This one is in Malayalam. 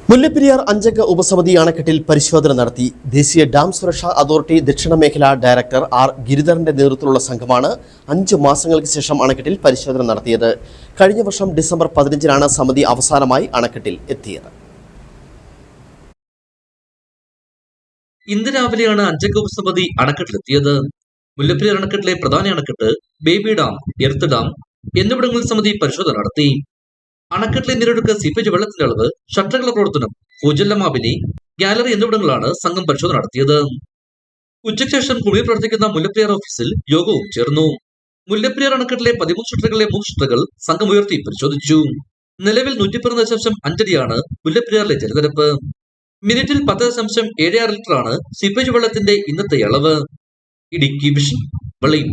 മുല്ലപ്പെരിയാർ അഞ്ചംഗ ഉപസമിതി അണക്കെട്ടിൽ പരിശോധന നടത്തി. ദേശീയ ഡാം സുരക്ഷാ അതോറിറ്റി ദക്ഷിണ മേഖലാ ഡയറക്ടർ ആർ ഗിരിധരന്റെ നേതൃത്വത്തിലുള്ള സംഘമാണ് 5 മാസങ്ങൾക്ക് ശേഷം അണക്കെട്ടിൽ പരിശോധന നടത്തിയത്. കഴിഞ്ഞ വർഷം ഡിസംബർ 15-നാണ് സമിതി അവസാനമായി അണക്കെട്ടിൽ എത്തിയത്. ഇന്ന് രാവിലെയാണ് അഞ്ചംഗ ഉപസമിതി അണക്കെട്ടിലെത്തിയത്. മുല്ലപ്പെരിയാർ അണക്കെട്ടിലെ പ്രധാന അണക്കെട്ട്, ബേബി ഡാം, എർത്ത് ഡാം എന്നിവിടങ്ങളിൽ സമിതി പരിശോധന നടത്തി. അണക്കെട്ടിലെ നീരൊഴുക്ക്, സീപ്പേജ് വെള്ളത്തിന്റെ അളവ്, ഷട്ടറുകളുടെ പ്രവർത്തനം, ഭൂജലമാപിനി, ഗാലറി എന്നിവിടങ്ങളാണ് സംഘം പരിശോധന നടത്തിയത്. ഉച്ചയ്ക്ക് ശേഷം കുളിയിൽ പ്രവർത്തിക്കുന്ന മുല്ലപ്പെരിയാർ ഓഫീസിൽ യോഗവും ചേർന്നു. മുല്ലപ്പെരിയാർ അണക്കെട്ടിലെ 13 ഷട്ടറുകളിലെ 3 ഷട്ടറുകൾ സംഘം ഉയർത്തി പരിശോധിച്ചു. നിലവിൽ 110.5 അടിയാണ് മുല്ലപ്പെരിയാറിലെ ജലനിരപ്പ്. മിനിറ്റിൽ 10.76 ലിറ്ററാണ് സീപ്പേജ് വെള്ളത്തിന്റെ ഇന്നത്തെ അളവ്. ഇടുക്കി വിഷൻ, വെളിയം.